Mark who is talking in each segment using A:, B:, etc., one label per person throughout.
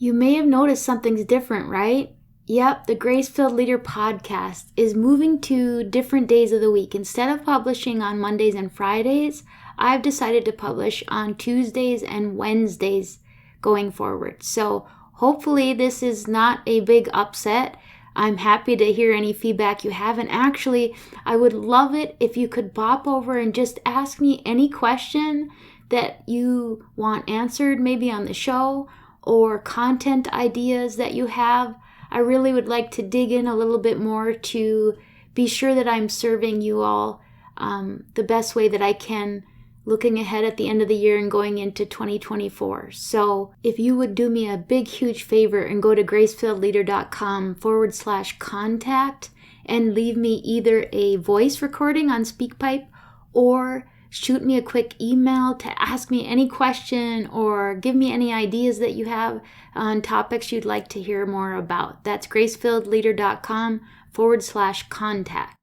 A: You may have noticed something's different, right? Yep, the Grace-Filled Leader podcast is moving to different days of the week. Instead of publishing on Mondays and Fridays, I've decided to publish on Tuesdays and Wednesdays going forward. So hopefully this is not a big upset. I'm happy to hear any feedback you have. And actually, I would love it if you could bop over and just ask me any question that you want answered, maybe on the show, or content ideas that you have. I really would like to dig in a little bit more to be sure that I'm serving you all the best way that I can, looking ahead at the end of the year and going into 2024. So if you would do me a big, huge favor and go to gracefilledleader.com/contact and leave me either a voice recording on SpeakPipe or shoot me a quick email to ask me any question or give me any ideas that you have on topics you'd like to hear more about. That's gracefilledleader.com/contact.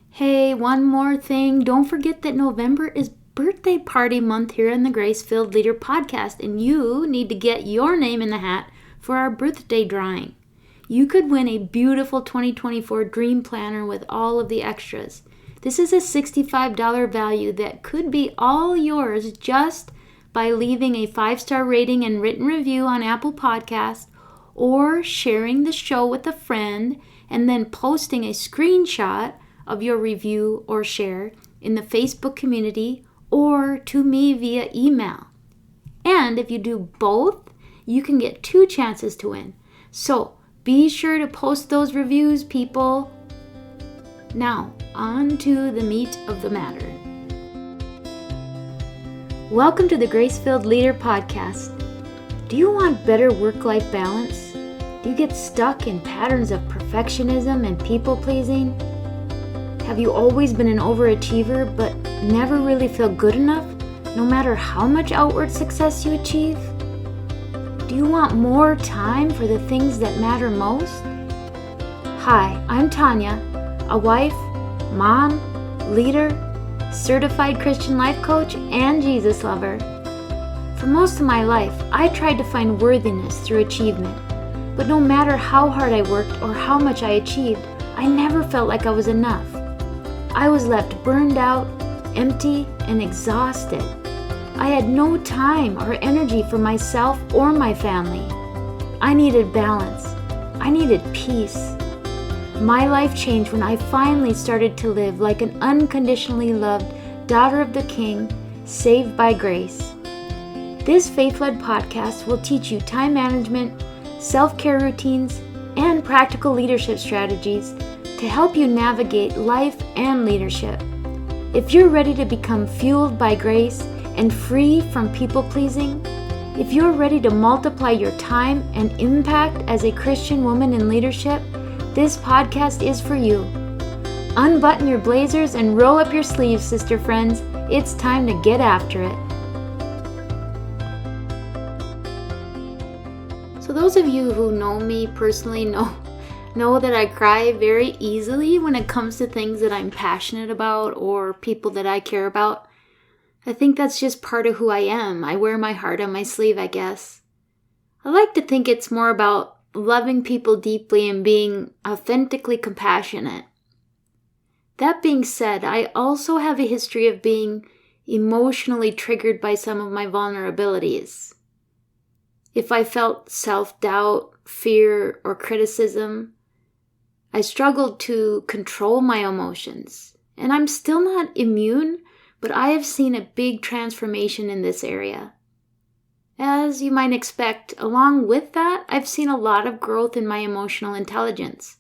A: Hey, one more thing. Don't forget that November is birthday party month here in the Grace-Filled Leader podcast, and you need to get your name in the hat for our birthday drawing. You could win a beautiful 2024 dream planner with all of the extras. This is a $65 value that could be all yours just by leaving a 5-star rating and written review on Apple Podcasts or sharing the show with a friend and then posting a screenshot of your review or share in the Facebook community or to me via email. And if you do both, you can get 2 chances to win. So be sure to post those reviews, people. Now, on to the meat of the matter. Welcome to the Grace-Filled Leader podcast. Do you want better work-life balance? Do you get stuck in patterns of perfectionism and people-pleasing? Have you always been an overachiever but never really feel good enough, no matter how much outward success you achieve? Do you want more time for the things that matter most? Hi, I'm Tanya, a wife, mom, leader, certified Christian life coach, and Jesus lover. For most of my life, I tried to find worthiness through achievement. But no matter how hard I worked or how much I achieved, I never felt like I was enough. I was left burned out, empty, and exhausted. I had no time or energy for myself or my family. I needed balance. I needed peace. My life changed when I finally started to live like an unconditionally loved daughter of the King, saved by grace. This faith-led podcast will teach you time management, self-care routines, and practical leadership strategies to help you navigate life and leadership. If you're ready to become fueled by grace and free from people-pleasing, if you're ready to multiply your time and impact as a Christian woman in leadership, this podcast is for you. Unbutton your blazers and roll up your sleeves, sister friends. It's time to get after it. So those of you who know me personally know that I cry very easily when it comes to things that I'm passionate about or people that I care about. I think that's just part of who I am. I wear my heart on my sleeve, I guess. I like to think it's more about loving people deeply and being authentically compassionate. That being said, I also have a history of being emotionally triggered by some of my vulnerabilities. If I felt self-doubt, fear, or criticism, I struggled to control my emotions. And I'm still not immune, but I have seen a big transformation in this area. As you might expect, along with that, I've seen a lot of growth in my emotional intelligence.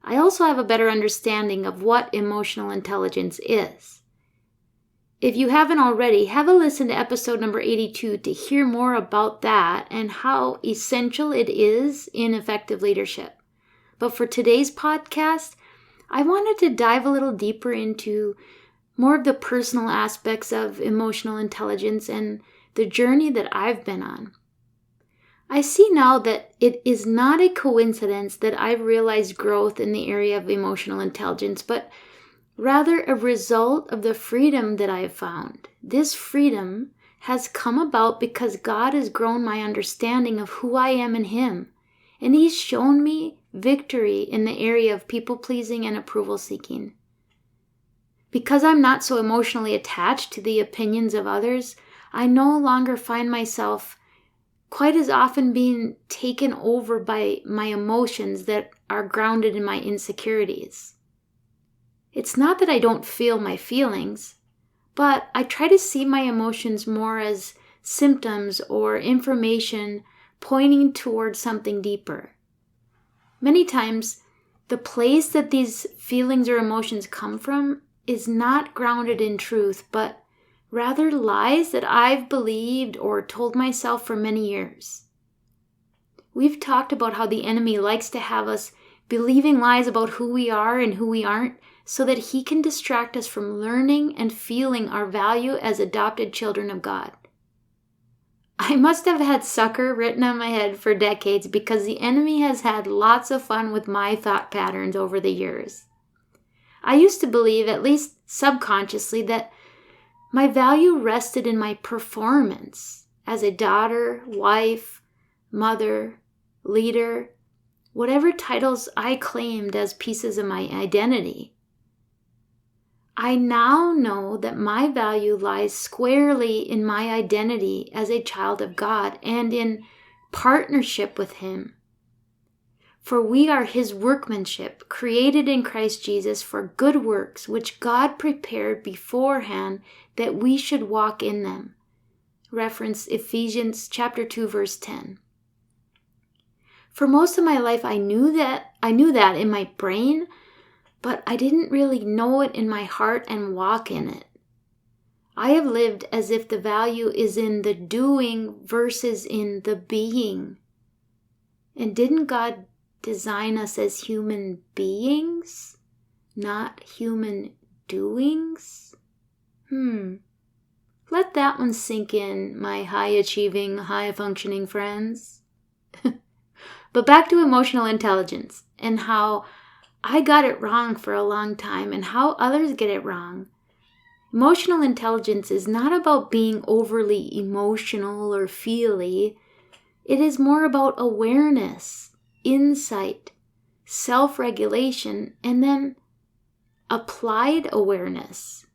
A: I also have a better understanding of what emotional intelligence is. If you haven't already, have a listen to episode number 82 to hear more about that and how essential it is in effective leadership. But for today's podcast, I wanted to dive a little deeper into more of the personal aspects of emotional intelligence and the journey that I've been on. I see now that it is not a coincidence that I've realized growth in the area of emotional intelligence, but rather a result of the freedom that I have found. This freedom has come about because God has grown my understanding of who I am in Him, and He's shown me victory in the area of people-pleasing and approval-seeking. Because I'm not so emotionally attached to the opinions of others, I no longer find myself quite as often being taken over by my emotions that are grounded in my insecurities. It's not that I don't feel my feelings, but I try to see my emotions more as symptoms or information pointing towards something deeper. Many times, the place that these feelings or emotions come from is not grounded in truth, but rather lies that I've believed or told myself for many years. We've talked about how the enemy likes to have us believing lies about who we are and who we aren't so that he can distract us from learning and feeling our value as adopted children of God. I must have had sucker written on my head for decades because the enemy has had lots of fun with my thought patterns over the years. I used to believe, at least subconsciously, that my value rested in my performance as a daughter, wife, mother, leader, whatever titles I claimed as pieces of my identity. I now know that my value lies squarely in my identity as a child of God and in partnership with Him. For we are His workmanship, created in Christ Jesus for good works, which God prepared beforehand that we should walk in them. Reference Ephesians chapter 2, verse 10. For most of my life, I knew that in my brain, but I didn't really know it in my heart and walk in it. I have lived as if the value is in the doing versus in the being. And didn't God design us as human beings, not human doings? Let that one sink in, my high-achieving, high-functioning friends. But back to emotional intelligence and how I got it wrong for a long time and how others get it wrong. Emotional intelligence is not about being overly emotional or feely. It is more about awareness, insight, self-regulation, and then applied awareness.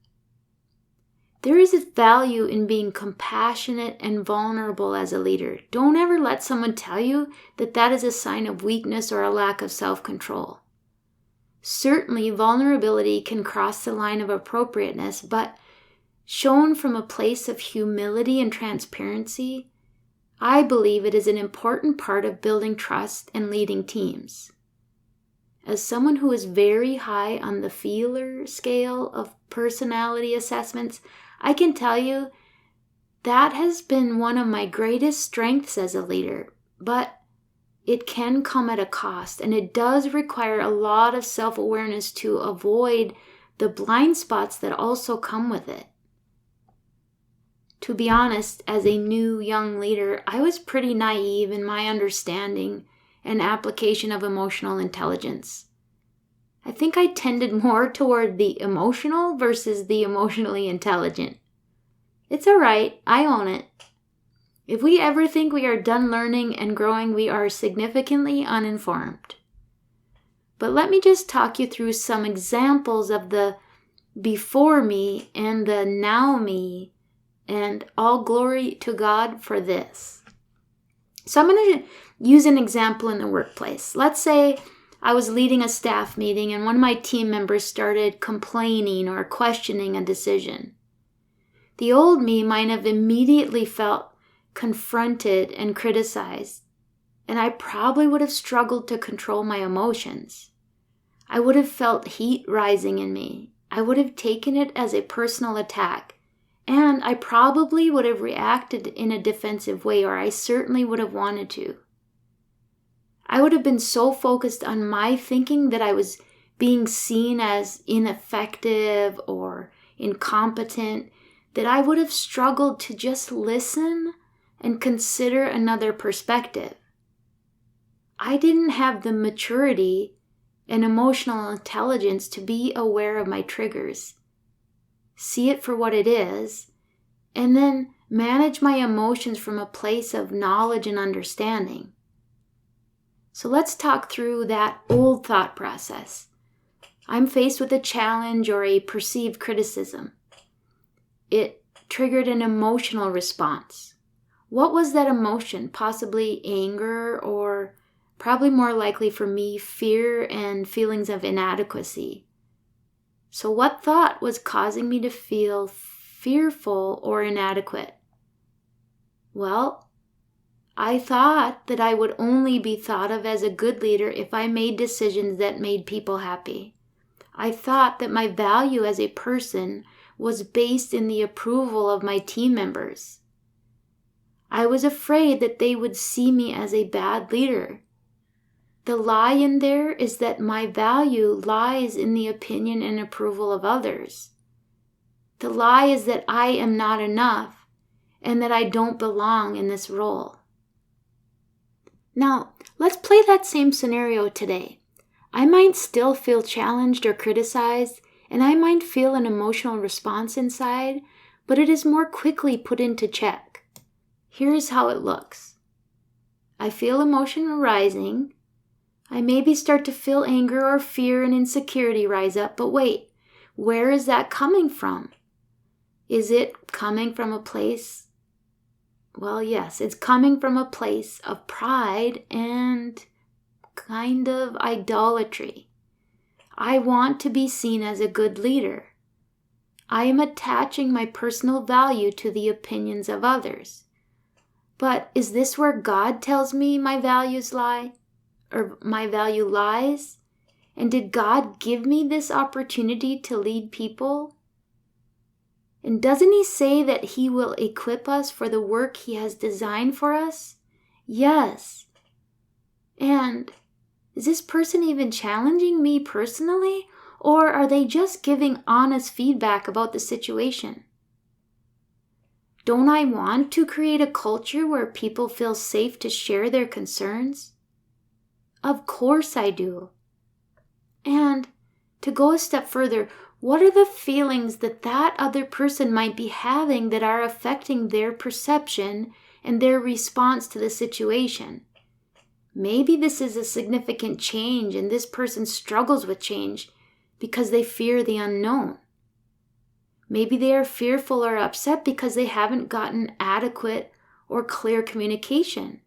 A: There is a value in being compassionate and vulnerable as a leader. Don't ever let someone tell you that that is a sign of weakness or a lack of self-control. Certainly, vulnerability can cross the line of appropriateness, but shown from a place of humility and transparency, I believe it is an important part of building trust and leading teams. As someone who is very high on the feeler scale of personality assessments, I can tell you that has been one of my greatest strengths as a leader, but it can come at a cost, and it does require a lot of self-awareness to avoid the blind spots that also come with it. To be honest, as a new young leader, I was pretty naive in my understanding and application of emotional intelligence. I think I tended more toward the emotional versus the emotionally intelligent. It's all right, I own it. If we ever think we are done learning and growing, we are significantly uninformed. But let me just talk you through some examples of the before me and the now me, and all glory to God for this. So I'm going to use an example in the workplace. Let's say I was leading a staff meeting and one of my team members started complaining or questioning a decision. The old me might have immediately felt confronted and criticized, and I probably would have struggled to control my emotions. I would have felt heat rising in me. I would have taken it as a personal attack, and I probably would have reacted in a defensive way, or I certainly would have wanted to. I would have been so focused on my thinking that I was being seen as ineffective or incompetent that I would have struggled to just listen and consider another perspective. I didn't have the maturity and emotional intelligence to be aware of my triggers, see it for what it is, and then manage my emotions from a place of knowledge and understanding. So let's talk through that old thought process. I'm faced with a challenge or a perceived criticism. It triggered an emotional response. What was that emotion? Possibly anger, or probably more likely for me, fear and feelings of inadequacy. So what thought was causing me to feel fearful or inadequate? Well, I thought that I would only be thought of as a good leader if I made decisions that made people happy. I thought that my value as a person was based in the approval of my team members. I was afraid that they would see me as a bad leader. The lie in there is that my value lies in the opinion and approval of others. The lie is that I am not enough and that I don't belong in this role. Now, let's play that same scenario today. I might still feel challenged or criticized, and I might feel an emotional response inside, but it is more quickly put into check. Here's how it looks. I feel emotion arising. I maybe start to feel anger or fear and insecurity rise up, but wait, where is that coming from? Is it coming from a place? Well, yes, it's coming from a place of pride and kind of idolatry. I want to be seen as a good leader. I am attaching my personal value to the opinions of others. But is this where God tells me my values lie? Or my value lies? And did God give me this opportunity to lead people? And doesn't He say that He will equip us for the work He has designed for us? Yes. And is this person even challenging me personally? Or are they just giving honest feedback about the situation? Don't I want to create a culture where people feel safe to share their concerns? Of course I do. And to go a step further, what are the feelings that other person might be having that are affecting their perception and their response to the situation? Maybe this is a significant change and this person struggles with change because they fear the unknown. Maybe they are fearful or upset because they haven't gotten adequate or clear communication.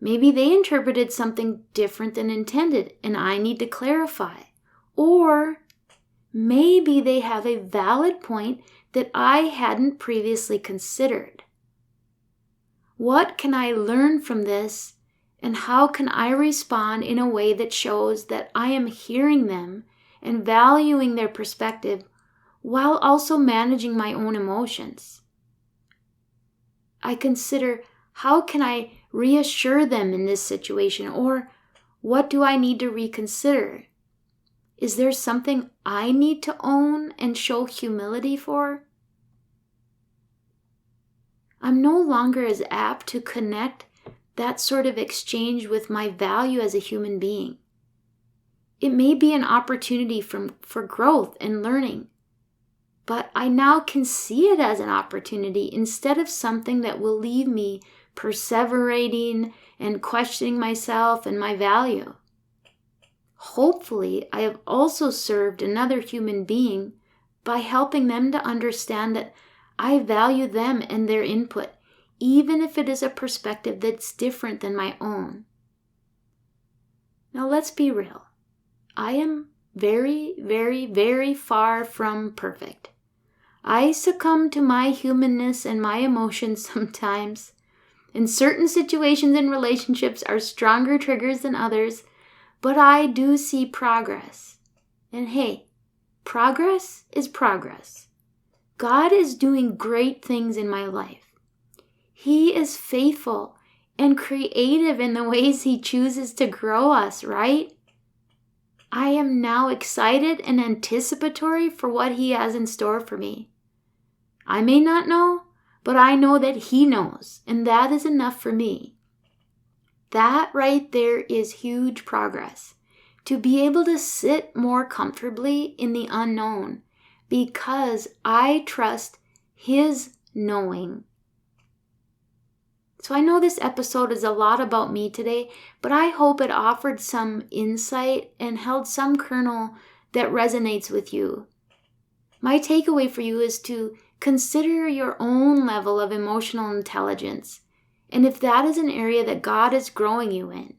A: Maybe they interpreted something different than intended and I need to clarify. Or maybe they have a valid point that I hadn't previously considered. What can I learn from this, and how can I respond in a way that shows that I am hearing them and valuing their perspective while also managing my own emotions? I consider, how can I reassure them in this situation, or what do I need to reconsider? Is there something I need to own and show humility for? I'm no longer as apt to connect that sort of exchange with my value as a human being. It may be an opportunity for growth and learning, but I now can see it as an opportunity instead of something that will leave me perseverating and questioning myself and my value. Hopefully, I have also served another human being by helping them to understand that I value them and their input, even if it is a perspective that's different than my own. Now, let's be real. I am very, very, very far from perfect. I succumb to my humanness and my emotions sometimes. And certain situations and relationships are stronger triggers than others, but I do see progress. And hey, progress is progress. God is doing great things in my life. He is faithful and creative in the ways He chooses to grow us, right? I am now excited and anticipatory for what He has in store for me. I may not know, but I know that He knows, and that is enough for me. That right there is huge progress. To be able to sit more comfortably in the unknown because I trust His knowing. So I know this episode is a lot about me today, but I hope it offered some insight and held some kernel that resonates with you. My takeaway for you is to consider your own level of emotional intelligence, and if that is an area that God is growing you in.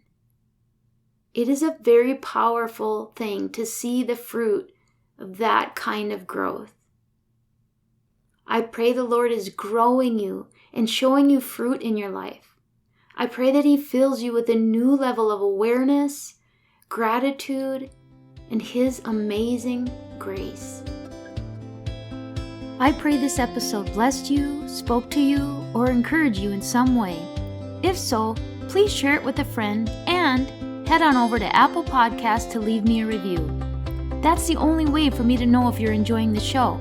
A: It is a very powerful thing to see the fruit of that kind of growth. I pray the Lord is growing you and showing you fruit in your life. I pray that He fills you with a new level of awareness, gratitude, and His amazing grace. I pray this episode blessed you, spoke to you, or encouraged you in some way. If so, please share it with a friend and head on over to Apple Podcasts to leave me a review. That's the only way for me to know if you're enjoying the show.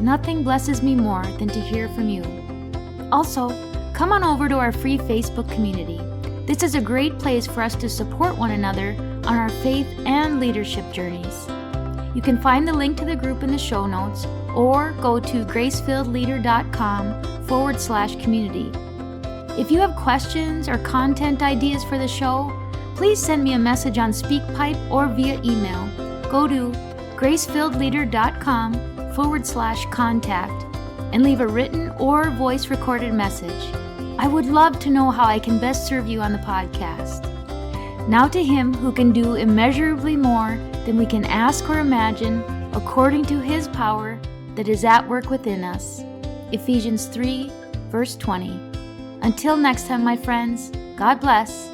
A: Nothing blesses me more than to hear from you. Also, come on over to our free Facebook community. This is a great place for us to support one another on our faith and leadership journeys. You can find the link to the group in the show notes or go to gracefilledleader.com/community. If you have questions or content ideas for the show, please send me a message on SpeakPipe or via email. Go to gracefilledleader.com/contact and leave a written or voice recorded message. I would love to know how I can best serve you on the podcast. Now to Him who can do immeasurably more than we can ask or imagine, according to His power that is at work within us. Ephesians 3, verse 20. Until next time, my friends, God bless.